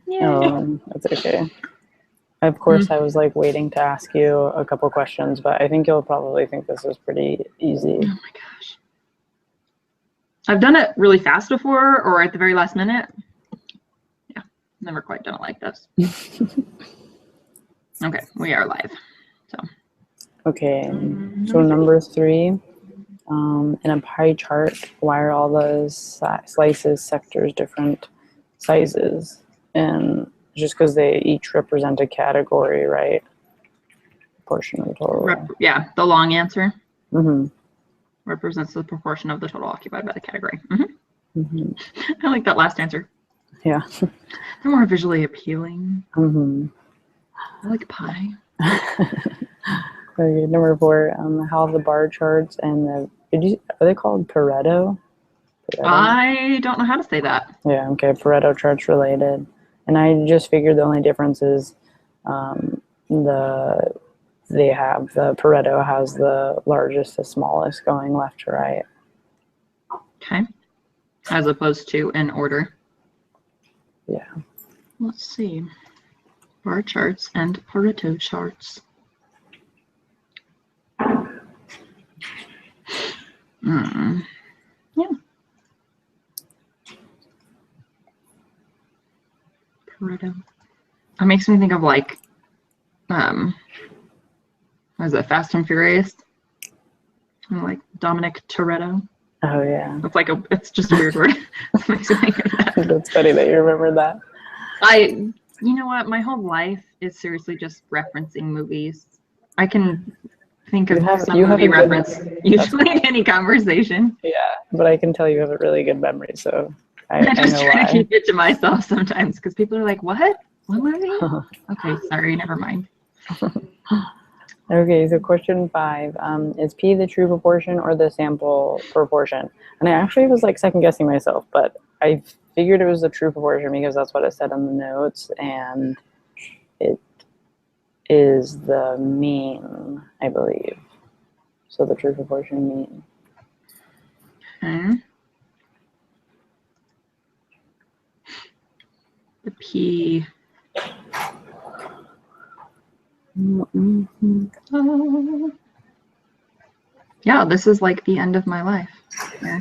Oh, that's okay. Of course, I was like waiting to ask you a couple questions, but I think you'll probably think this is pretty easy. Oh my gosh. I've done it really fast before or at the very last minute. Yeah, never quite done it like this. Okay, we are live. So. Okay, so number 3, in a pie chart, why are all the slices, sectors different sizes? And just because they each represent a category, right? Portion of the total. Yeah, the long answer. Mm-hmm. Represents the proportion of the total occupied by the category. Mm-hmm. Mm-hmm. I like that last answer. Yeah. They're more visually appealing. Mm-hmm. I like pie. Okay, number 4, how the bar charts and the, are they called Pareto? I don't know how to say that. Yeah, okay, Pareto charts related. And I just figured the only difference is the Pareto has the largest to smallest going left to right. Okay. As opposed to in order. Yeah. Let's see. Bar charts and Pareto charts. Yeah. Pareto. It makes me think of like, what is it, Fast and Furious? And like Dominic Toretto. Oh yeah. It's just a weird word. It makes me think of that. That's funny that you remember that. You know what? My whole life is seriously just referencing movies. I can think of some movie reference usually in any conversation. Yeah, but I can tell you have a really good memory, so I just know try why. to keep it to myself sometimes because people are like, "What? What movie?" Okay, sorry, never mind. Okay, so question 5, is P the true proportion or the sample proportion? And I actually was like second guessing myself, but I figured it was the true proportion because that's what it said on the notes, and it is the mean, I believe. So the true proportion mean. Okay. The P. Oh. Yeah, this is like the end of my life. Yeah.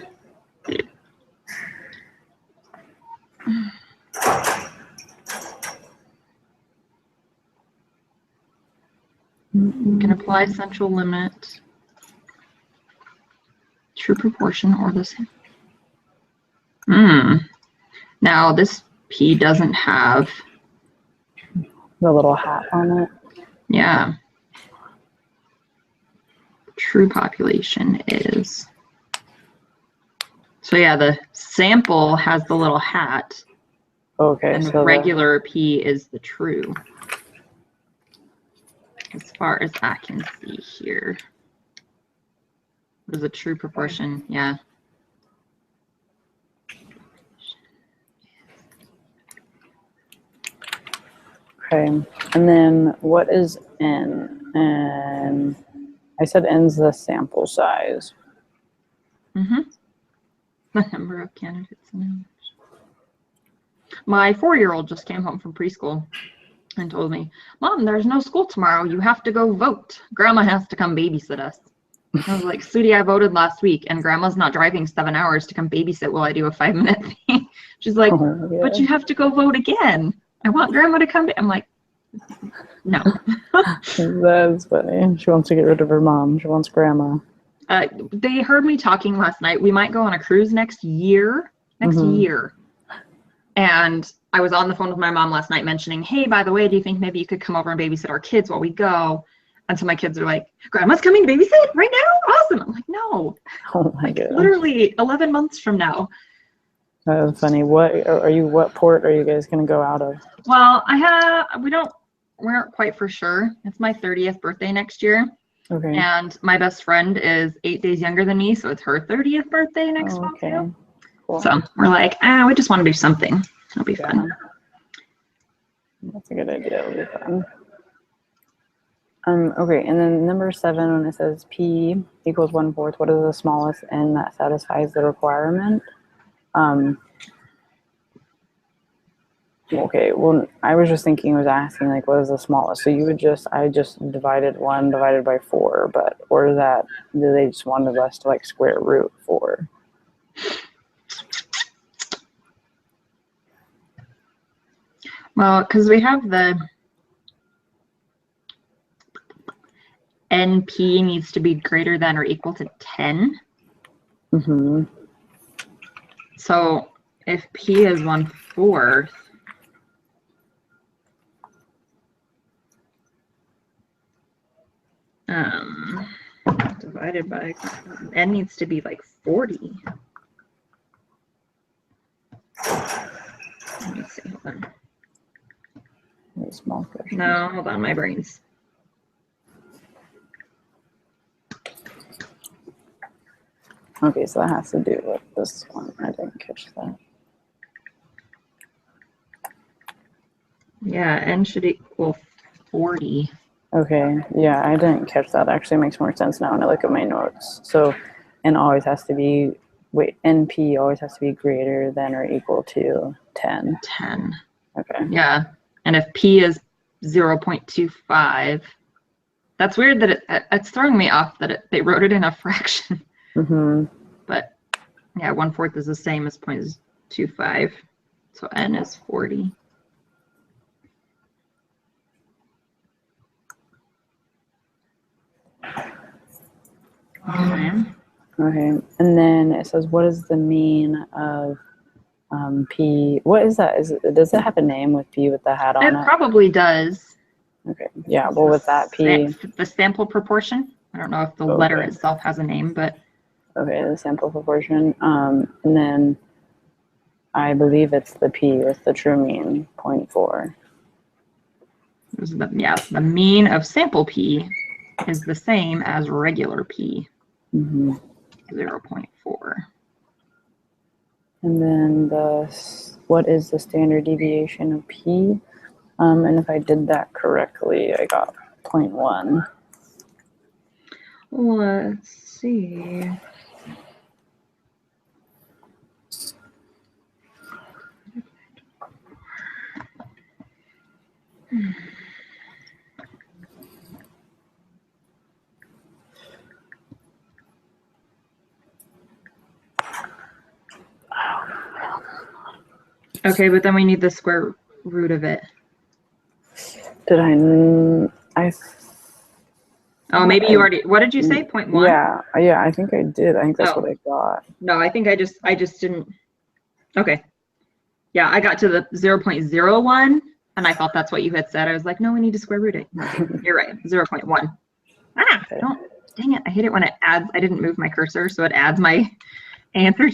You can apply central limit, true proportion, or the same. Now this P doesn't have the little hat on it. Yeah. True population is. So yeah, the sample has the little hat. Okay. And the regular P is the true. As far as I can see here. What is a true proportion? Yeah. Okay. And then what is N? And I said N's the sample size. The number of candidates in English. My 4-year-old just came home from preschool and told me, "Mom, there's no school tomorrow. You have to go vote. Grandma has to come babysit us." I was like, "Sweetie, I voted last week and Grandma's not driving 7 hours to come babysit while I do a 5-minute thing." She's like, "But you have to go vote again. I want Grandma to come." I'm like, "No." That's funny. She wants to get rid of her mom. She wants Grandma. They heard me talking last night. We might go on a cruise next year. And I was on the phone with my mom last night mentioning, "Hey, by the way, do you think maybe you could come over and babysit our kids while we go?" And so my kids are like, "Grandma's coming to babysit right now? Awesome." I'm like, "No." Oh my goodness. Literally 11 months from now. That was funny. What port are you guys going to go out of? Well, we aren't quite for sure. It's my 30th birthday next year. Okay. And my best friend is 8 days younger than me, so it's her 30th birthday next month. Okay. Cool. So we're like, we just want to do something. It'll be fun. That's a good idea. It'll be fun. Okay, and then number 7, when it says P equals 1/4, what is the smallest n that satisfies the requirement? Okay, well, I was just thinking, I was asking, like, what is the smallest? So you would just, I just divided 1 divided by 4, but, or is that, do they just wanted us to, like, square root 4? Well, because we have the NP needs to be greater than or equal to 10. Mm-hmm. So if P is 1/4, divided by N needs to be like 40. Let me see, hold on. Very small question. No, hold on, my brain's. Okay, so that has to do with this one. I didn't catch that. Yeah, N should equal 40. Okay, yeah, I didn't catch that. Actually makes more sense now when I look at my notes. So N always has to be, wait, NP always has to be greater than or equal to 10. 10. Okay. Yeah, and if P is 0.25, that's weird that it's throwing me off that they wrote it in a fraction. Mm-hmm. But yeah, 1/4 is the same as 0.25. So N is 40. Okay. Okay, and then it says, what is the mean of P? What is that? Does it have a name with P with the hat on It it? probably does. Okay, yeah, well, with that P. The sample proportion. I don't know if the letter itself has a name, but. Okay, the sample proportion. And then I believe it's the P with the true mean, 0.4. Yeah, the mean of sample P is the same as regular P, 0.4. And then what is the standard deviation of P? And if I did that correctly, I got 0.1. Let's see. Okay, but then we need the square root of it. Did I Oh, maybe you already, what did you say? 0.1? Yeah, I think I did. I think that's what I got. No, I think I just didn't. Okay. Yeah, I got to the 0.01 and I thought that's what you had said. I was like, no, we need to square root it. Okay, you're right, 0.1. Okay. Dang it, I hate it when it adds, I didn't move my cursor, so it adds my answer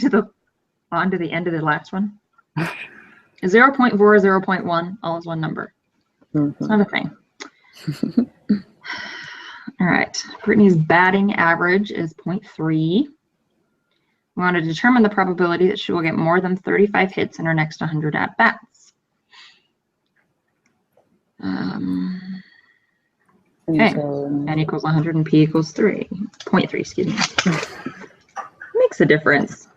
onto the end of the last one. 0.4, 0.1, all is one number. It's not a thing. All right, Brittany's batting average is 0.3. We want to determine the probability that she will get more than 35 hits in her next 100 at-bats. Okay, N equals 100 and P equals 0.3, excuse me. Makes a difference.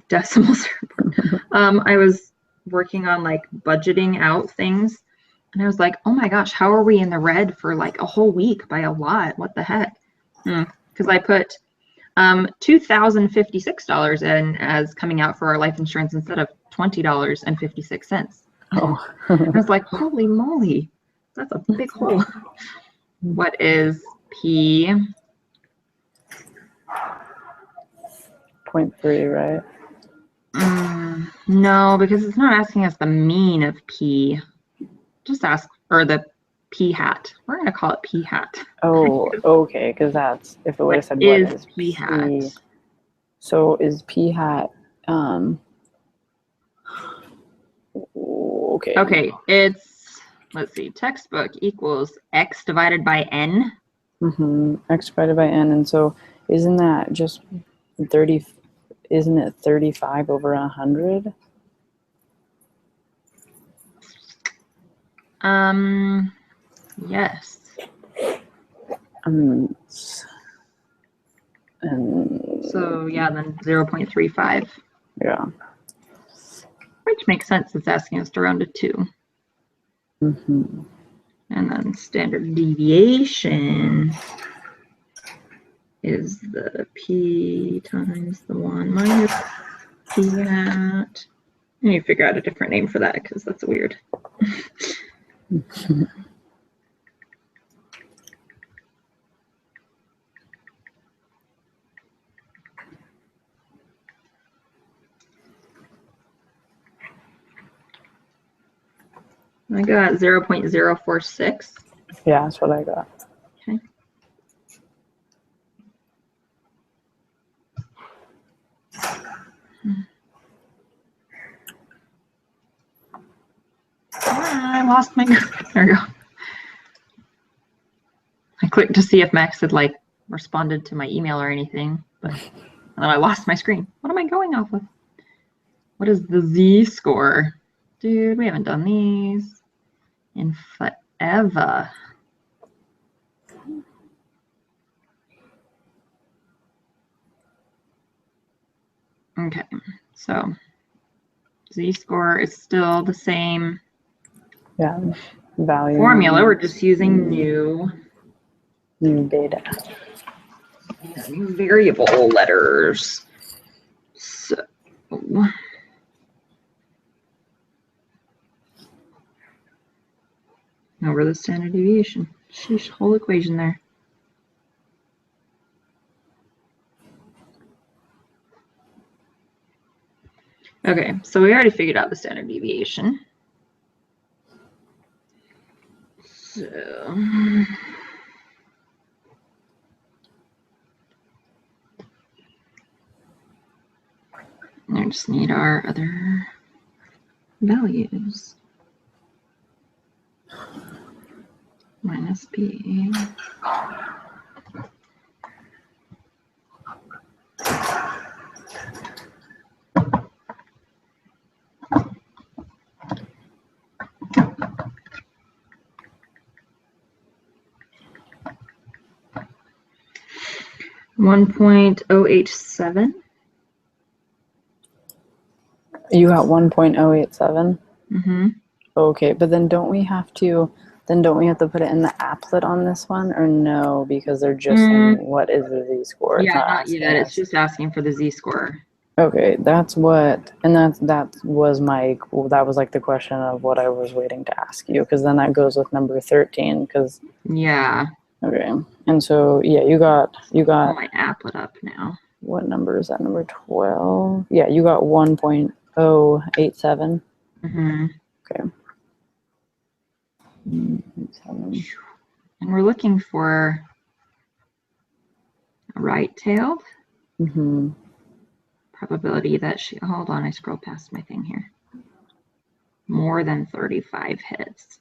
Decimals. I was working on like budgeting out things and I was like, oh my gosh, how are we in the red for like a whole week by a lot? What the heck? Because I put $2,056 in as coming out for our life insurance instead of $20.56. Oh. I was like, holy moly, that's a big hole. What is P? 0.3, right? No, because it's not asking us the mean of P. Just ask, or the P hat. We're going to call it P hat. Oh, okay, because that's, if it would have said what is P hat. So is P hat, okay. Okay, it's, let's see, textbook equals X divided by N. X divided by N, and so isn't that just 30, isn't it 35 over 100? Yes. So yeah, then 0.35. Yeah. We're Which makes sense. It's asking us to round to 2. Mm-hmm. And then standard deviation is the p times the 1 minus p hat. I need to figure out a different name for that because that's weird. I got 0.046. Yeah, that's what I got. Okay. I lost my, there we go. I clicked to see if Max had like responded to my email or anything, but and then I lost my screen. What am I going off of? What is the z-score? Dude, we haven't done these in forever. Okay, so z-score is still the same. Yeah, value. Formula, we're just using new data. New variable letters. So over the standard deviation. Sheesh, whole equation there. Okay, so we already figured out the standard deviation. So I just need our other values. Minus p. $1.087. You got 1.087? Mm-hmm. Okay, but then don't we have to put it in the applet on this one, or no? Because they're just saying what is the z-score. Yeah, it's not not yet. It's just asking for the z-score. Okay, that's what, and that was like the question of what I was waiting to ask you, because then that goes with number 13. Because yeah. Okay, and so yeah, you got Pull my applet up now. What number is that? Number 12. Yeah, you got 1.087. Mm-hmm. Okay. 87. And we're looking for a right-tailed. Mm-hmm. Probability that she, hold on, I scrolled past my thing here. More than 35 hits.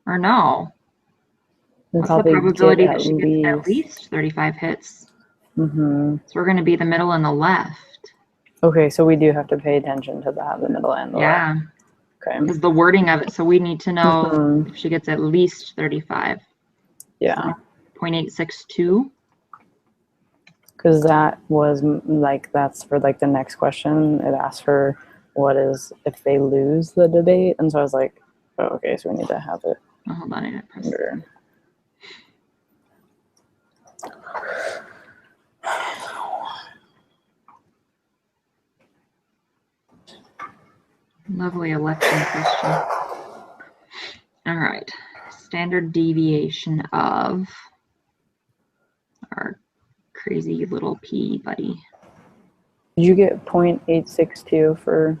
Or no. What's the probability that she gets at least 35 hits? Mm-hmm. So we're going to be the middle and the left. Okay, so we do have to pay attention to that, the middle and the left. Okay. Because the wording of it, so we need to know if she gets at least 35. Yeah. 0.862. Because that was like, that's for like the next question. It asks for what is if they lose the debate. And so I was like, oh, okay, so we need to have it. Oh, hold on, I didn't press under. Lovely election question. All right. Standard deviation of our crazy little p buddy. Did you get 0.862 for?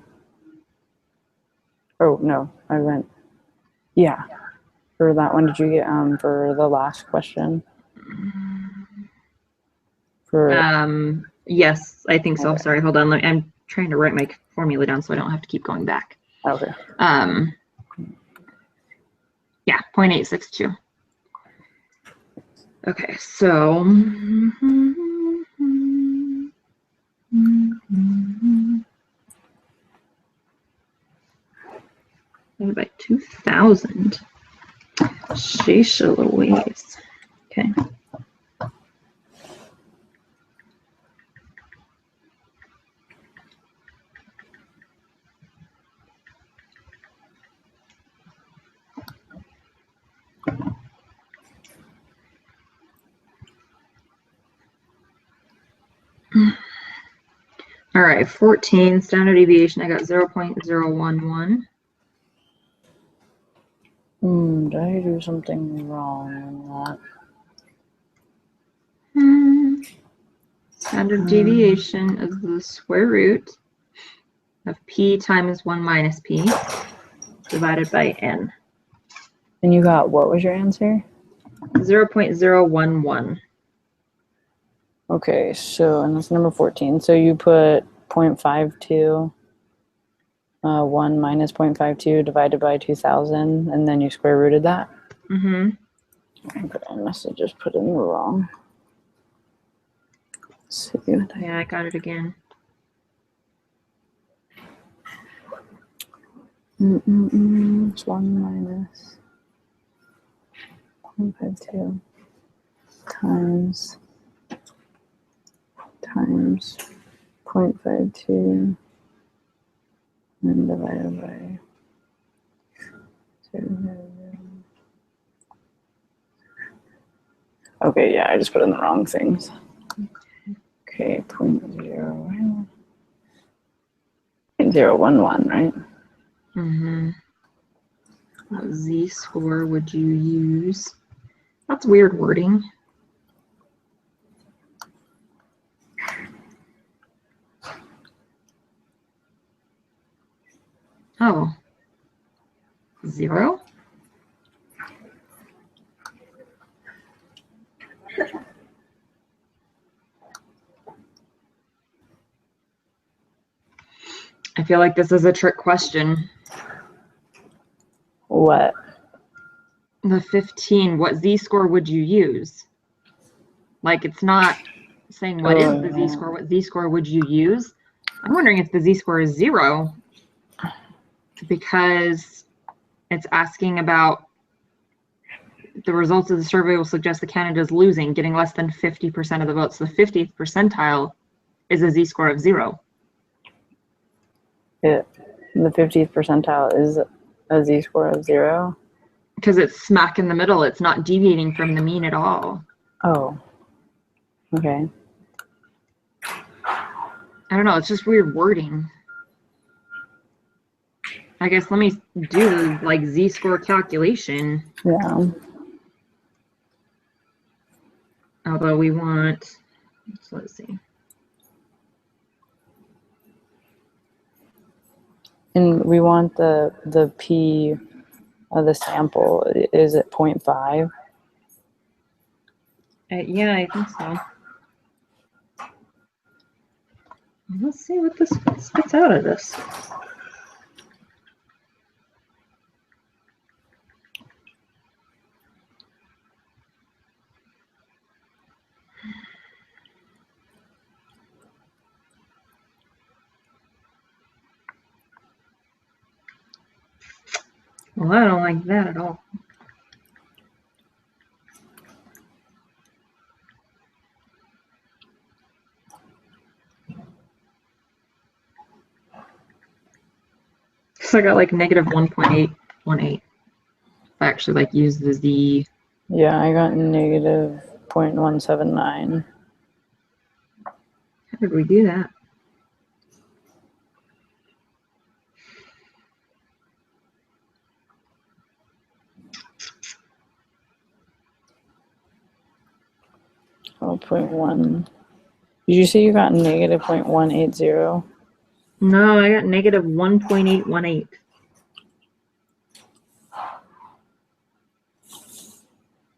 Oh no, I went. Yeah, for that one. Did you get for the last question? For yes, I think so. Okay. Sorry, hold on. I'm trying to write my formula down so I don't have to keep going back. Okay. Yeah, 0.862. Okay, so by 2,000. Sheesh, Louise. Okay. All right, 14, standard deviation, I got 0.011. Did I do something wrong in that? Standard deviation is the square root of p times 1 minus p divided by n. And you got, what was your answer? 0.011. Okay, so, and that's number 14. So you put 0.52, 1 minus 0.52 divided by 2,000, and then you square rooted that? Mm-hmm. Okay, I must have just put in the wrong. Let's see what Yeah, I got it again. It's 1 minus 0.52 times 0.52 and divided by 0. Okay, yeah, I just put in the wrong things. Okay, 0.011, right? Mm-hmm. What z-score would you use? That's weird wording. Oh. 0? I feel like this is a trick question. What? The 15, what z-score would you use? Like, it's not saying what is the z-score, what z-score would you use? I'm wondering if the z-score is 0 because it's asking about the results of the survey will suggest that Canada is losing, getting less than 50% of the votes. So the 50th percentile is a z-score of 0. The 50th percentile is a z-score of 0? Because it's smack in the middle. It's not deviating from the mean at all. Oh, okay. I don't know. It's just weird wording. I guess let me do the like z-score calculation. Yeah. Although we want, so let's see. And we want the p of the sample, is it 0.5? Yeah, I think so. Let's see what this spits out of this. Well, I don't like that at all. So I got like negative 1.818. I actually like use the z. Yeah, I got negative 0.179. How did we do that? Oh, 0.1. Did you say you got negative 0.180? No, I got negative 1.818.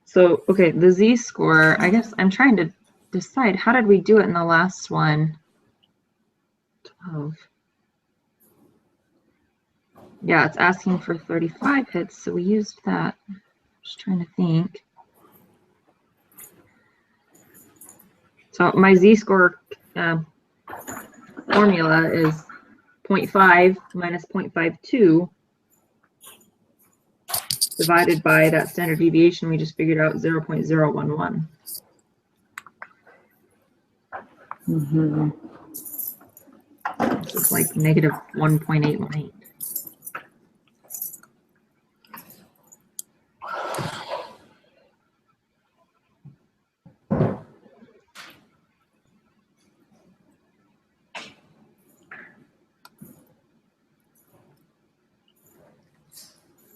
So, okay, the z-score, I guess I'm trying to decide, how did we do it in the last one? 12. Yeah, it's asking for 35 hits, so we used that. Just trying to think. So my z-score formula is 0.5 minus 0.52 divided by that standard deviation we just figured out, 0.011. Mm-hmm. This is like negative 1.818.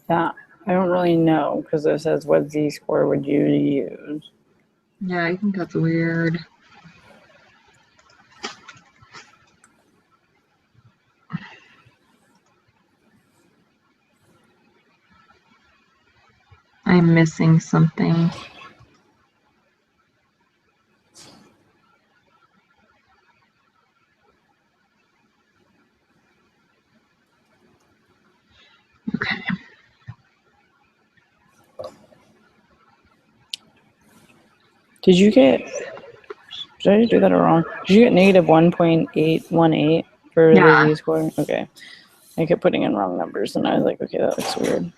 Yeah, I don't really know because it says what z-score would you use? Yeah, I think that's weird. I'm missing something. Okay. Did I do that wrong? Did you get negative 1.818 for the Yeah. z-score? Okay. I kept putting in wrong numbers and I was like, okay, that looks weird.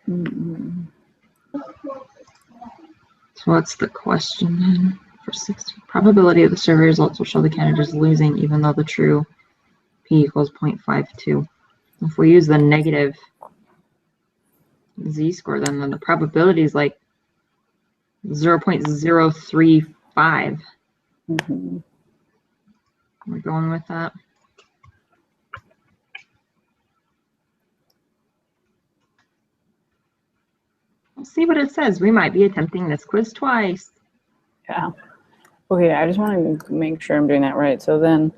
Mm-hmm. So what's the question then? For 60, probability of the survey results will show the candidate is losing even though the true p equals 0.52. If we use the negative z-score, then the probability is like 0.035. Mm-hmm. We're going with that. We'll see what it says. We might be attempting this quiz twice. Yeah. Okay, I just want to make sure I'm doing that right. So then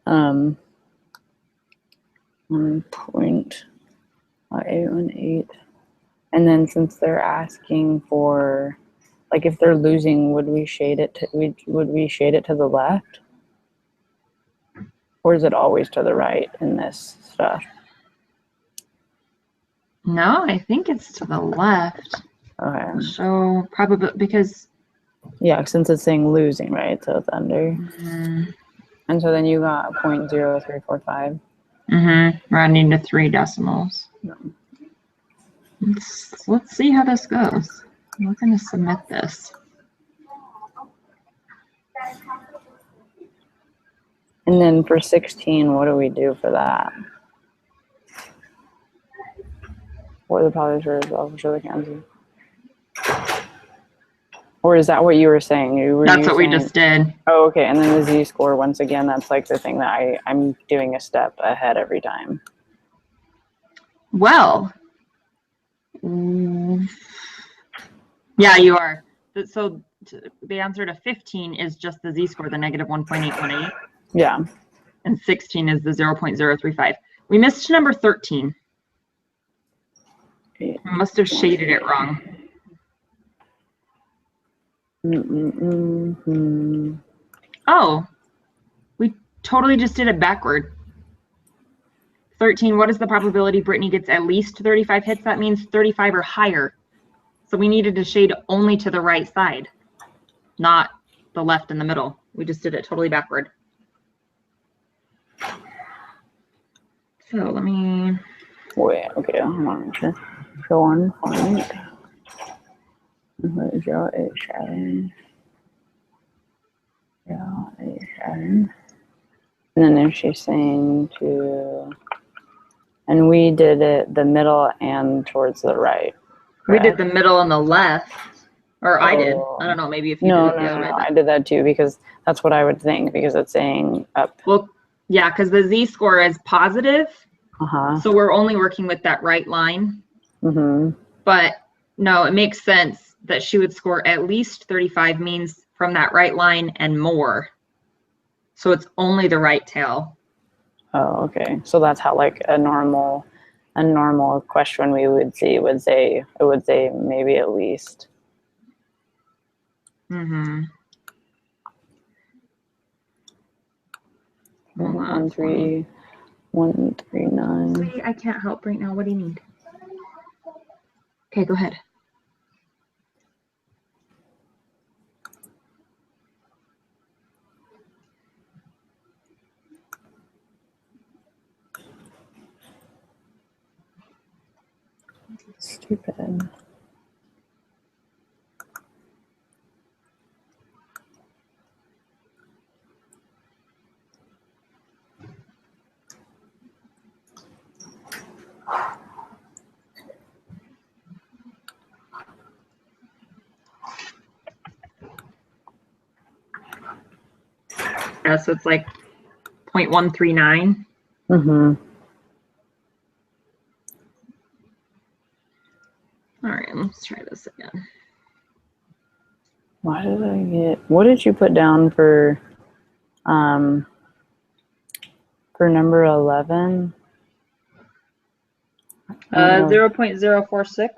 1.818. And then since they're asking for, like, if they're losing, would we shade it to the left? Or is it always to the right in this stuff? No, I think it's to the left. Okay. So probably because Yeah, since it's saying losing, right? So it's under. And so then you got 0.0345. rounding to 3 decimals. No. Let's see how this goes. We're going to submit this. And then for 16, what do we do for that? What are the probabilities for results show the Kansas? Or is that what you were saying? That's what we just did. Oh, okay. And then the z-score, once again, that's like the thing that I'm doing a step ahead every time. Well, yeah, you are. So the answer to 15 is just the z-score, the negative 1.818. Yeah. And 16 is the 0.035. We missed number 13. We must have shaded it wrong. Oh, we totally just did it backward. 13, what is the probability Brittany gets at least 35 hits? That means 35 or higher. So we needed to shade only to the right side, not the left and the middle. We just did it totally backward. So let me... Wait, okay, hold on. So 1.087. 0.87. And then if she's saying to, and we did it the middle and towards the right. Correct? We did the middle and the left, or I did. I don't know, maybe if you did it the other way. No, I did that too because that's what I would think because it's saying up. Well, yeah, because the z-score is positive. So we're only working with that right line. But no, it makes sense that she would score at least 35 means from that right line and more. So it's only the right tail. Oh, okay. So that's how like a normal question we would see would say maybe at least. 139. Sweetie, I can't help right now. What do you need? Okay, go ahead. Stupid. Yeah, so it's like 0.139. Mm-hmm. All right, let's try this again. Why did I get? What did you put down for number 11? 0.046.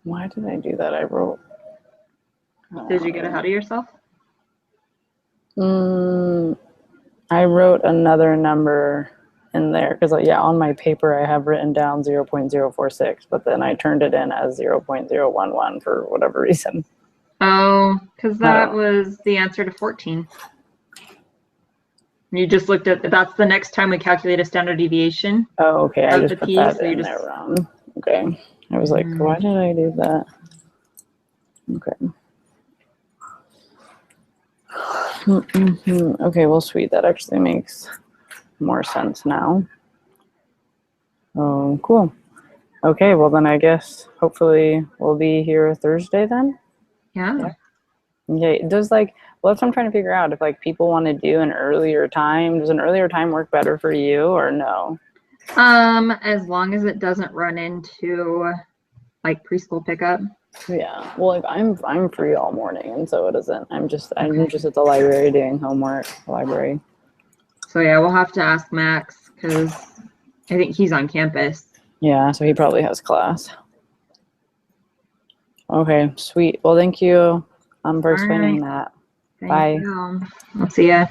Why did I do that? I wrote. Did you get ahead of yourself? I wrote another number in there because, yeah, on my paper I have written down 0.046, but then I turned it in as 0.011 for whatever reason. Oh, because that was the answer to 14. You just looked at, that's the next time we calculate a standard deviation. Oh, okay. I just put that so in there wrong. Okay. I was like, why did I do that? Okay. Okay, well, sweet. That actually makes more sense now. Oh, cool. Okay, well, then I guess hopefully we'll be here Thursday then. Yeah. Okay, does well, that's what I'm trying to figure out. If people want to do an earlier time, does an earlier time work better for you or no? As long as it doesn't run into preschool pickup. Yeah. Well, I'm free all morning, and so it isn't. I'm just at the library doing homework. Library. So yeah, we'll have to ask Max because I think he's on campus. Yeah, so he probably has class. Okay, sweet. Well, thank you for explaining that. Thank Bye. you. I'll see ya.